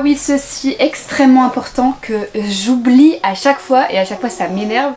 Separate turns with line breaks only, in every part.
oui, ceci extrêmement important que j'oublie à chaque fois et à chaque fois ça m'énerve.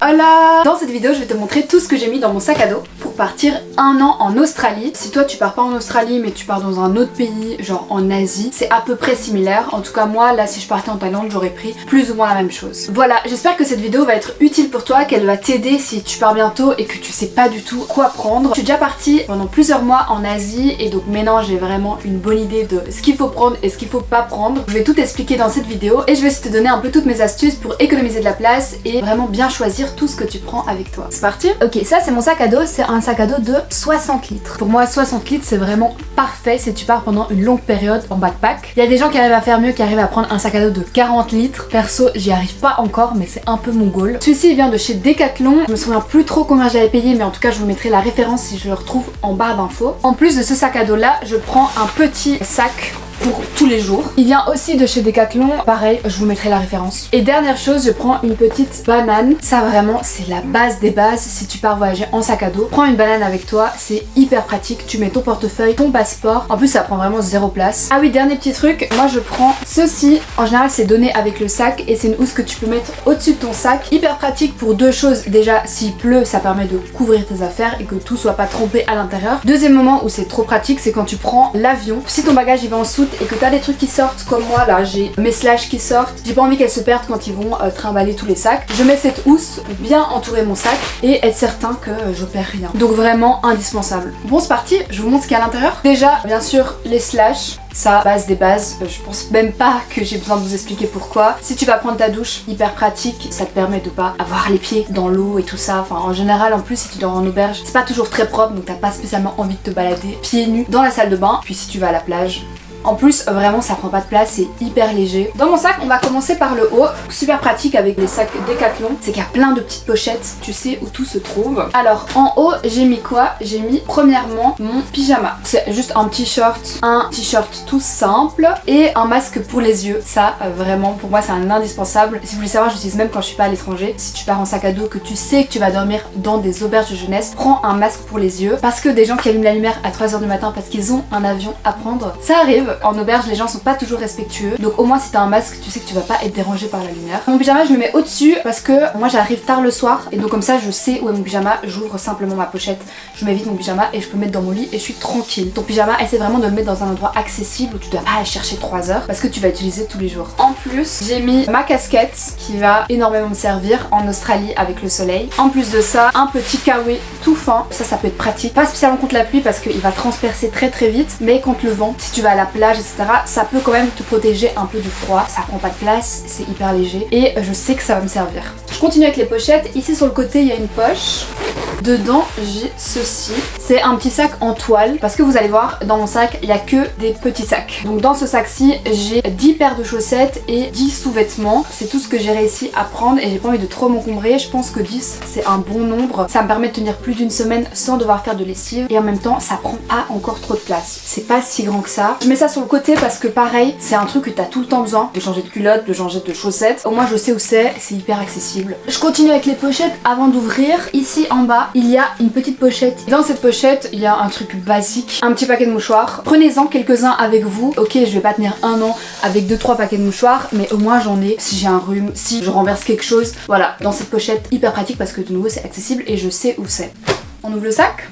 Hola! Dans cette vidéo, je vais te montrer tout ce que j'ai mis dans mon sac à dos pour partir 1 an en Australie. Si toi tu pars pas en Australie mais tu pars dans un autre pays, genre en Asie, c'est à peu près similaire. En tout cas moi, là si je partais en Thaïlande, j'aurais pris plus ou moins la même chose. Voilà, j'espère que cette vidéo va être utile pour toi, qu'elle va t'aider si tu pars bientôt et que tu sais pas du tout quoi prendre. Je suis déjà partie pendant plusieurs mois en Asie et donc maintenant j'ai vraiment une bonne idée de ce qu'il faut prendre et ce qu'il faut pas prendre. Je vais tout expliquer dans cette vidéo et je vais aussi te donner un peu toutes mes astuces pour économiser de la place et vraiment bien choisir tout ce que tu prends avec toi. C'est parti? Ok, ça c'est mon sac à dos, c'est un sac à dos de 60 litres. Pour moi 60 litres c'est vraiment parfait si tu pars pendant une longue période en backpack. Il y a des gens qui arrivent à faire mieux, qui arrivent à prendre un sac à dos de 40 litres. Perso j'y arrive pas encore mais c'est un peu mon goal. Celui-ci vient de chez Decathlon, je me souviens plus trop combien j'avais payé mais en tout cas je vous mettrai la référence si je le retrouve en barre d'infos. En plus de ce sac à dos là, je prends un petit sac pour tous les jours. Il vient aussi de chez Decathlon, pareil, je vous mettrai la référence. Et dernière chose, je prends une petite banane. Ça vraiment, c'est la base des bases si tu pars voyager en sac à dos. Prends une banane avec toi, c'est hyper pratique. Tu mets ton portefeuille, ton passeport. En plus, ça prend vraiment 0 place. Ah oui, dernier petit truc, moi je prends ceci. En général, c'est donné avec le sac et c'est une housse que tu peux mettre au-dessus de ton sac. Hyper pratique pour deux choses. Déjà, s'il pleut, ça permet de couvrir tes affaires et que tout soit pas trempé à l'intérieur. Deuxième moment où c'est trop pratique, c'est quand tu prends l'avion. Si ton bagage il va en soute et que t'as des trucs qui sortent comme moi là, j'ai mes slash qui sortent, j'ai pas envie qu'elles se perdent quand ils vont trimballer tous les sacs. Je mets cette housse pour bien entourer mon sac et être certain que je perds rien. Donc vraiment indispensable. Bon c'est parti, je vous montre ce qu'il y a à l'intérieur. Déjà bien sûr les slash. Ça, base des bases, je pense même pas que j'ai besoin de vous expliquer pourquoi. Si tu vas prendre ta douche, hyper pratique, ça te permet de pas avoir les pieds dans l'eau et tout ça. Enfin en général en plus si tu dors en auberge, c'est pas toujours très propre donc t'as pas spécialement envie de te balader pieds nus dans la salle de bain. Puis si tu vas à la plage, en plus, vraiment, ça prend pas de place, c'est hyper léger. Dans mon sac, on va commencer par le haut. Super pratique avec les sacs Decathlon, c'est qu'il y a plein de petites pochettes, tu sais où tout se trouve. Alors, en haut, j'ai mis quoi? J'ai mis premièrement mon pyjama. C'est juste un t-shirt tout simple et un masque pour les yeux. Ça, vraiment, pour moi, c'est un indispensable. Si vous voulez savoir, j'utilise même quand je suis pas à l'étranger. Si tu pars en sac à dos, que tu sais que tu vas dormir dans des auberges de jeunesse, prends un masque pour les yeux. Parce que des gens qui allument la lumière à 3h du matin parce qu'ils ont un avion à prendre, ça arrive. En auberge, les gens sont pas toujours respectueux. Donc au moins si t'as un masque, tu sais que tu vas pas être dérangé par la lumière. Mon pyjama, je le mets au-dessus parce que moi j'arrive tard le soir et donc comme ça je sais où est mon pyjama. J'ouvre simplement ma pochette, je mets vite mon pyjama et je peux le mettre dans mon lit et je suis tranquille. Ton pyjama, essaie vraiment de le mettre dans un endroit accessible où tu dois pas aller chercher 3 heures parce que tu vas utiliser tous les jours. En plus, j'ai mis ma casquette qui va énormément me servir en Australie avec le soleil. En plus de ça, un petit kawaii tout fin. Ça peut être pratique. Pas spécialement contre la pluie parce qu'il va transpercer très vite, mais contre le vent. Si tu vas à la plage, etc., ça peut quand même te protéger un peu du froid. Ça prend pas de place, c'est hyper léger et je sais que ça va me servir. Je continue avec les pochettes. Ici sur le côté, il y a une poche. Dedans, j'ai ceci. C'est un petit sac en toile parce que vous allez voir, dans mon sac, il n'y a que des petits sacs. Donc dans ce sac-ci, j'ai 10 paires de chaussettes et 10 sous-vêtements. C'est tout ce que j'ai réussi à prendre et j'ai pas envie de trop m'encombrer. Je pense que 10, c'est un bon nombre. Ça me permet de tenir plus d'une semaine sans devoir faire de lessive et en même temps, ça prend pas encore trop de place. C'est pas si grand que ça. Je mets ça sur le côté parce que pareil, c'est un truc que t'as tout le temps besoin de changer de culotte, de changer de chaussettes. Au moins je sais où c'est hyper accessible. Je continue avec les pochettes avant d'ouvrir. Ici en bas, il y a une petite pochette. Dans cette pochette, il y a un truc basique, un petit paquet de mouchoirs. Prenez-en quelques-uns avec vous. Ok, je vais pas tenir 1 an avec 2-3 paquets de mouchoirs, mais au moins j'en ai si j'ai un rhume, si je renverse quelque chose. Voilà, dans cette pochette, hyper pratique parce que de nouveau c'est accessible et je sais où c'est. On ouvre le sac.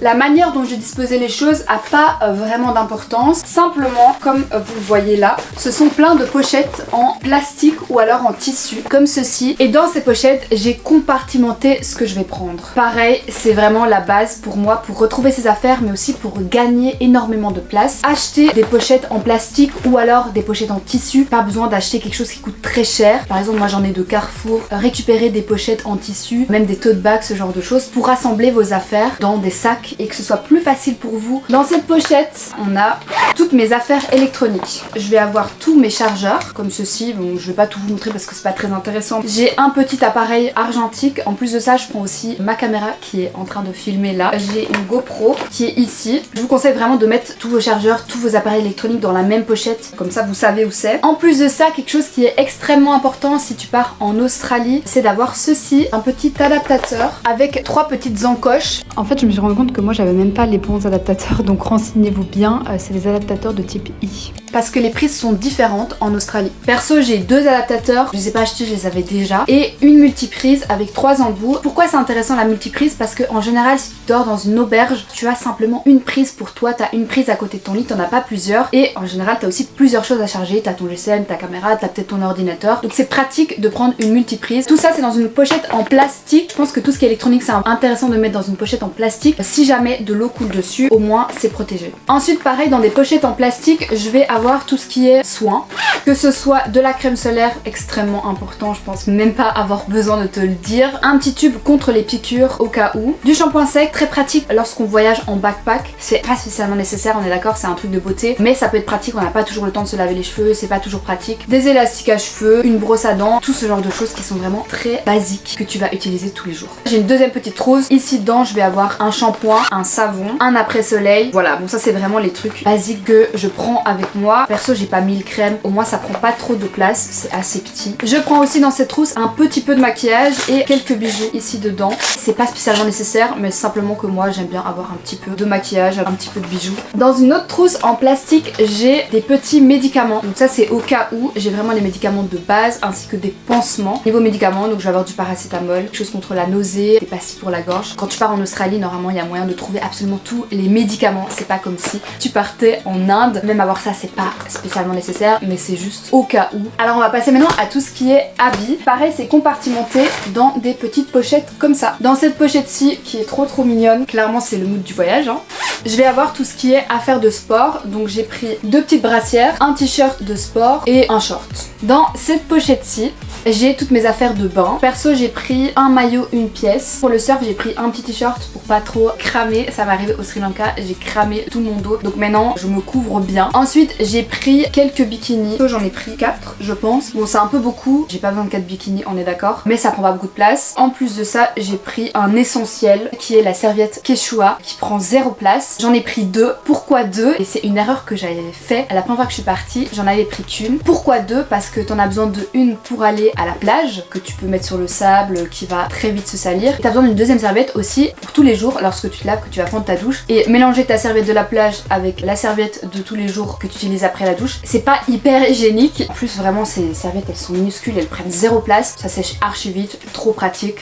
La manière dont j'ai disposé les choses a pas vraiment d'importance. Simplement, comme vous le voyez là, ce sont plein de pochettes en plastique ou alors en tissu, comme ceci. Et dans ces pochettes, j'ai compartimenté ce que je vais prendre. Pareil, c'est vraiment la base pour moi, pour retrouver ses affaires, mais aussi pour gagner énormément de place. Acheter des pochettes en plastique ou alors des pochettes en tissu. Pas besoin d'acheter quelque chose qui coûte très cher. Par exemple, moi j'en ai de Carrefour. Récupérer des pochettes en tissu, même des tote bags, ce genre de choses, pour rassembler vos affaires dans des sacs sac et que ce soit plus facile pour vous. Dans cette pochette, on a toutes mes affaires électroniques. Je vais avoir tous mes chargeurs, comme ceci. Bon, je vais pas tout vous montrer parce que c'est pas très intéressant. J'ai un petit appareil argentique. En plus de ça, je prends aussi ma caméra qui est en train de filmer là. J'ai une GoPro qui est ici. Je vous conseille vraiment de mettre tous vos chargeurs, tous vos appareils électroniques dans la même pochette. Comme ça, vous savez où c'est. En plus de ça, quelque chose qui est extrêmement important si tu pars en Australie, c'est d'avoir ceci, un petit adaptateur avec 3 petites encoches. En fait, je me suis rendu compte que moi, j'avais même pas les bons adaptateurs, donc renseignez-vous bien. C'est les adaptateurs de type I. Parce que les prises sont différentes en Australie. Perso, j'ai 2 adaptateurs, je les ai pas achetés, je les avais déjà. Et une multiprise avec 3 embouts. Pourquoi c'est intéressant la multiprise? Parce que en général, si tu dors dans une auberge, tu as simplement une prise pour toi. T'as une prise à côté de ton lit, t'en as pas plusieurs. Et en général, t'as aussi plusieurs choses à charger. T'as ton GSM, ta caméra, t'as peut-être ton ordinateur. Donc c'est pratique de prendre une multiprise. Tout ça, c'est dans une pochette en plastique. Je pense que tout ce qui est électronique, c'est intéressant de mettre dans une pochette en plastique. Si jamais de l'eau coule dessus, au moins c'est protégé. Ensuite, pareil, dans des pochettes en plastique, je vais avoir tout ce qui est soins. Que ce soit de la crème solaire, extrêmement important, je pense même pas avoir besoin de te le dire. Un petit tube contre les piqûres au cas où. Du shampoing sec, très pratique lorsqu'on voyage en backpack. C'est pas spécialement nécessaire, on est d'accord, c'est un truc de beauté. Mais ça peut être pratique, on n'a pas toujours le temps de se laver les cheveux, c'est pas toujours pratique. Des élastiques à cheveux, une brosse à dents, tout ce genre de choses qui sont vraiment très basiques que tu vas utiliser tous les jours. J'ai une deuxième petite trousse. Ici dedans, je vais avoir un shampoing, un savon, un après-soleil. Voilà, bon ça c'est vraiment les trucs basiques que je prends avec moi. Perso, j'ai pas mis le crème, au moins ça prend pas trop de place, c'est assez petit. Je prends aussi dans cette trousse un petit peu de maquillage et quelques bijoux ici dedans. C'est pas spécialement nécessaire, mais simplement que moi j'aime bien avoir un petit peu de maquillage, un petit peu de bijoux. Dans une autre trousse en plastique, j'ai des petits médicaments. Donc ça c'est au cas où, j'ai vraiment les médicaments de base ainsi que des pansements. Niveau médicaments, donc je vais avoir du paracétamol, quelque chose contre la nausée, des pastilles pour la gorge. Quand tu pars en Australie, normalement il y a moyen de trouver absolument tous les médicaments. C'est pas comme si tu partais en Inde. Même avoir ça, c'est pas spécialement nécessaire, mais c'est juste au cas où. Alors on va passer maintenant à tout ce qui est habits. Pareil, c'est compartimenté dans des petites pochettes comme ça. Dans cette pochette-ci, qui est trop mignonne, clairement c'est le mood du voyage, hein. Je vais avoir tout ce qui est affaires de sport. Donc j'ai pris 2 petites brassières, un t-shirt de sport et un short. Dans cette pochette-ci, j'ai toutes mes affaires de bain. Perso, j'ai pris un maillot, une pièce. Pour le surf, j'ai pris un petit t-shirt pour pas trop cramer. Ça m'est arrivé au Sri Lanka, j'ai cramé tout mon dos. Donc maintenant, je me couvre bien. Ensuite, j'ai pris quelques bikinis. J'en ai pris 4, je pense. Bon, c'est un peu beaucoup. J'ai pas besoin de 4 bikinis, on est d'accord. Mais ça prend pas beaucoup de place. En plus de ça, j'ai pris un essentiel qui est la serviette Quechua qui prend 0 place. J'en ai pris 2. Pourquoi 2? Et c'est une erreur que j'avais fait à la première fois que je suis partie. J'en avais pris qu'une. Pourquoi 2? Parce que t'en as besoin de une pour aller à la plage, que tu peux mettre sur le sable, qui va très vite se salir. Et t'as besoin d'une deuxième serviette aussi pour tous les jours lorsque tu te laves, que tu vas prendre ta douche. Et mélanger ta serviette de la plage avec la serviette de tous les jours que tu utilises après la douche, c'est pas hyper hygiénique. En plus, vraiment, ces serviettes, elles sont minuscules, elles prennent 0 place. Ça sèche archi vite, trop pratique.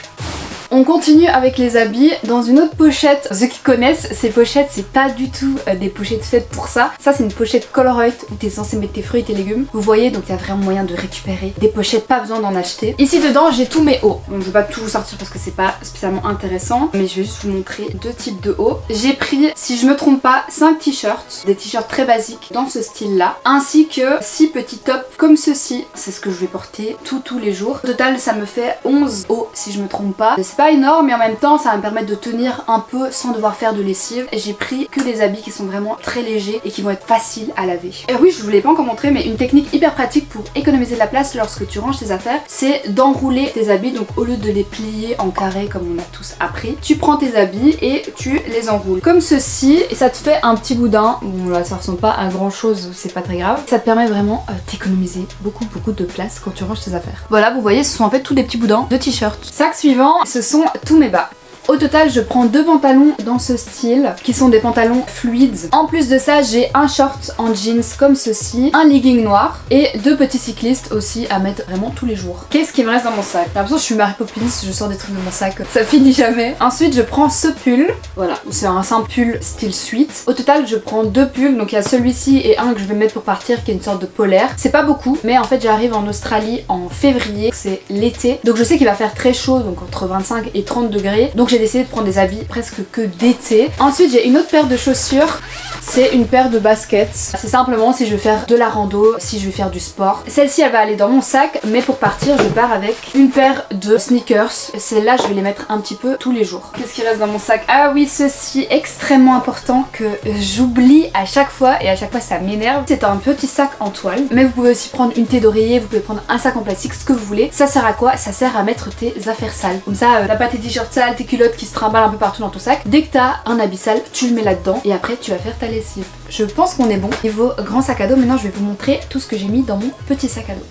On continue avec les habits dans une autre pochette. Ceux qui connaissent, ces pochettes, c'est pas du tout des pochettes faites pour ça. Ça, c'est une pochette Colruyt où t'es censé mettre tes fruits et tes légumes. Vous voyez, donc il y a vraiment moyen de récupérer des pochettes, pas besoin d'en acheter. Ici dedans, j'ai tous mes hauts. Donc je vais pas tout vous sortir parce que c'est pas spécialement intéressant, mais je vais juste vous montrer 2 types de hauts. J'ai pris, si je me trompe pas, 5 t-shirts, des t-shirts très basiques dans ce style-là, ainsi que 6 petits tops comme ceci. C'est ce que je vais porter tous les jours. Au total, ça me fait 11 hauts si je me trompe pas. C'est pas énorme, mais en même temps ça va me permettre de tenir un peu sans devoir faire de lessive. Et j'ai pris que des habits qui sont vraiment très légers et qui vont être faciles à laver. Et oui, je vous l'ai pas encore montré, mais une technique hyper pratique pour économiser de la place lorsque tu ranges tes affaires, c'est d'enrouler tes habits. Donc au lieu de les plier en carré comme on a tous appris, tu prends tes habits et tu les enroules comme ceci, et ça te fait un petit boudin. Bon là ça ressemble pas à grand chose, c'est pas très grave. Ça te permet vraiment d'économiser beaucoup de place quand tu ranges tes affaires. Voilà, vous voyez, ce sont en fait tous des petits boudins de t-shirt. Sac suivant, ce sont tous mes bas. Au total, je prends 2 pantalons dans ce style, qui sont des pantalons fluides. En plus de ça, j'ai un short en jeans comme ceci, un legging noir et 2 petits cyclistes aussi à mettre vraiment tous les jours. Qu'est-ce qui me reste dans mon sac? J'ai l'impression que je suis Mary Poppins, je sors des trucs de mon sac, ça finit jamais. Ensuite, je prends ce pull, voilà, c'est un simple pull style suite. Au total, je prends 2 pulls, donc il y a celui-ci et un que je vais mettre pour partir qui est une sorte de polaire. C'est pas beaucoup, mais en fait, j'arrive en Australie en février, c'est l'été, donc je sais qu'il va faire très chaud, donc entre 25 et 30 degrés. Donc j'ai j'ai décidé de prendre des habits presque que d'été. Ensuite j'ai une autre paire de chaussures. C'est une paire de baskets. C'est simplement si je veux faire de la rando, si je veux faire du sport. Celle-ci elle va aller dans mon sac, mais pour partir je pars avec une paire de sneakers. Celles-là je vais les mettre un petit peu tous les jours. Qu'est-ce qui reste dans mon sac? Ah oui, ceci extrêmement important que j'oublie à chaque fois et à chaque fois ça m'énerve. C'est un petit sac en toile, mais vous pouvez aussi prendre une thé d'oreiller, vous pouvez prendre un sac en plastique, ce que vous voulez. Ça sert à quoi? Ça sert à mettre tes affaires sales. Comme ça t'as pas tes t-shirts sales, tes culottes qui se trimballent un peu partout dans ton sac. Dès que t'as un habit sale, tu le mets là-dedans et après tu vas faire ta lessive. Je pense qu'on est bon. Niveau grand sac à dos, maintenant je vais vous montrer tout ce que j'ai mis dans mon petit sac à dos.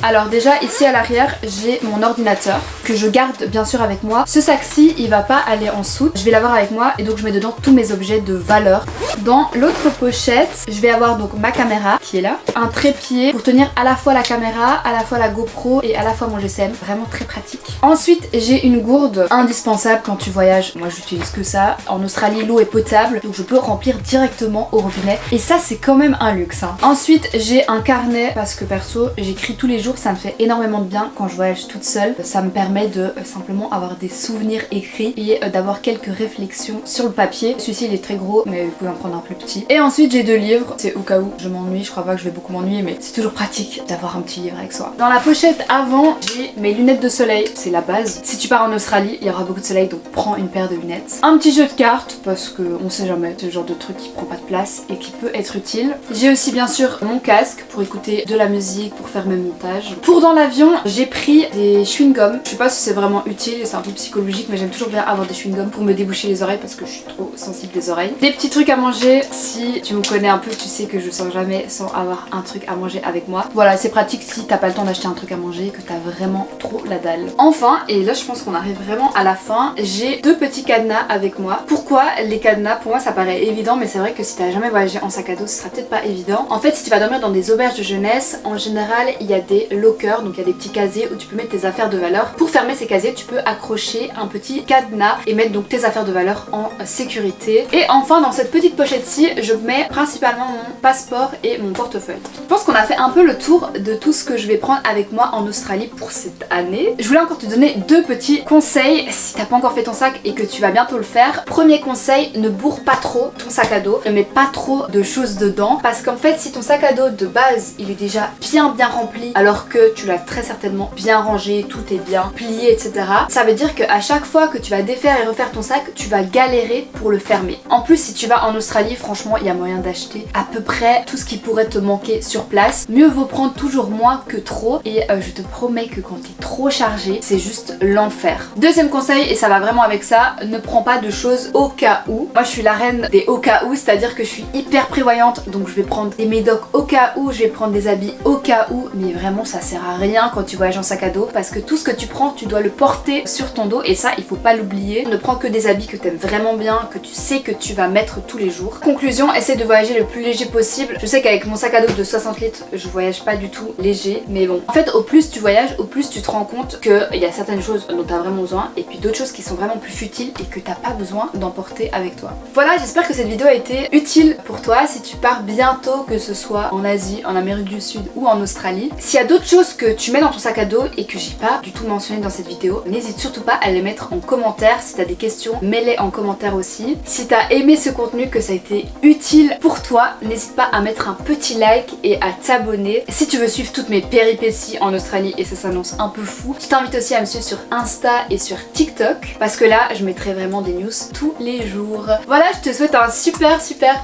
Alors déjà ici à l'arrière j'ai mon ordinateur que je garde bien sûr avec moi. Ce sac-ci il va pas aller en soute, je vais l'avoir avec moi et donc je mets dedans tous mes objets de valeur. Dans l'autre pochette je vais avoir donc ma caméra qui est là, un trépied pour tenir à la fois la caméra, à la fois la GoPro et à la fois mon GSM, vraiment très pratique. Ensuite j'ai une gourde indispensable quand tu voyages, moi j'utilise que ça. En Australie l'eau est potable donc je peux remplir directement au robinet et ça c'est quand même un luxe hein. Ensuite j'ai un carnet parce que perso j'écris tous les jours. Ça me fait énormément de bien quand je voyage toute seule. Ça me permet de simplement avoir des souvenirs écrits et d'avoir quelques réflexions sur le papier. Celui-ci il est très gros mais vous pouvez en prendre un plus petit. Et ensuite j'ai 2 livres, c'est au cas où je m'ennuie, je crois pas que je vais beaucoup m'ennuyer mais c'est toujours pratique d'avoir un petit livre avec soi. Dans la pochette avant j'ai mes lunettes de soleil, c'est la base. Si tu pars en Australie il y aura beaucoup de soleil donc prends une paire de lunettes. Un petit jeu de cartes parce que on sait jamais, c'est le genre de truc qui prend pas de place et qui peut être utile. J'ai aussi bien sûr mon casque pour écouter de la musique, pour faire mes montages. Pour dans l'avion, j'ai pris des chewing-gums. Je sais pas si c'est vraiment utile, c'est un peu psychologique, mais j'aime toujours bien avoir des chewing-gums pour me déboucher les oreilles parce que je suis trop sensible des oreilles. Des petits trucs à manger, si tu me connais un peu, tu sais que je sors jamais sans avoir un truc à manger avec moi. Voilà, c'est pratique si t'as pas le temps d'acheter un truc à manger et que t'as vraiment trop la dalle. Enfin, et là je pense qu'on arrive vraiment à la fin, j'ai 2 petits cadenas avec moi. Pourquoi les cadenas? Pour moi ça paraît évident, mais c'est vrai que si t'as jamais voyagé en sac à dos, ce sera peut-être pas évident. En fait, si tu vas dormir dans des auberges de jeunesse, en général il y a des lockers, donc il y a des petits casiers où tu peux mettre tes affaires de valeur. Pour fermer ces casiers, tu peux accrocher un petit cadenas et mettre donc tes affaires de valeur en sécurité. Et enfin, dans cette petite pochette-ci, je mets principalement mon passeport et mon portefeuille. Je pense qu'on a fait un peu le tour de tout ce que je vais prendre avec moi en Australie pour cette année. Je voulais encore te donner 2 petits conseils si t'as pas encore fait ton sac et que tu vas bientôt le faire. Premier conseil, ne bourre pas trop ton sac à dos, ne mets pas trop de choses dedans parce qu'en fait si ton sac à dos de base il est déjà bien rempli alors que tu l'as très certainement bien rangé, tout est bien plié, etc. Ça veut dire qu'à chaque fois que tu vas défaire et refaire ton sac, tu vas galérer pour le fermer. En plus, si tu vas en Australie, franchement, il y a moyen d'acheter à peu près tout ce qui pourrait te manquer sur place. Mieux vaut prendre toujours moins que trop et je te promets que quand t'es trop chargé, c'est juste l'enfer. Deuxième conseil, et ça va vraiment avec ça, ne prends pas de choses au cas où. Moi, je suis la reine des au cas où, c'est-à-dire que je suis hyper prévoyante, donc je vais prendre des médocs au cas où, je vais prendre des habits au cas où, mais vraiment ça sert à rien quand tu voyages en sac à dos parce que tout ce que tu prends tu dois le porter sur ton dos et ça il faut pas l'oublier. Ne prends que des habits que tu aimes vraiment bien, que tu sais que tu vas mettre tous les jours. Conclusion, essaie de voyager le plus léger possible. Je sais qu'avec mon sac à dos de 60 litres je voyage pas du tout léger, mais bon, en fait au plus tu voyages, au plus tu te rends compte qu'il y a certaines choses dont tu as vraiment besoin et puis d'autres choses qui sont vraiment plus futiles et que t'as pas besoin d'emporter avec toi. Voilà, j'espère que cette vidéo a été utile pour toi si tu pars bientôt, que ce soit en Asie, en Amérique du Sud ou en Australie. S'il y a d'autres choses que tu mets dans ton sac à dos et que j'ai pas du tout mentionné dans cette vidéo, n'hésite surtout pas à les mettre en commentaire. Si t'as des questions, mets-les en commentaire aussi. Si t'as aimé ce contenu, que ça a été utile pour toi, n'hésite pas à mettre un petit like et à t'abonner. Si tu veux suivre toutes mes péripéties en Australie, et ça s'annonce un peu fou, je t'invite aussi à me suivre sur Insta et sur TikTok parce que là je mettrai vraiment des news tous les jours. Voilà, je te souhaite un super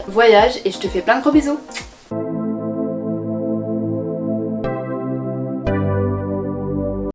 voyage et je te fais plein de gros bisous.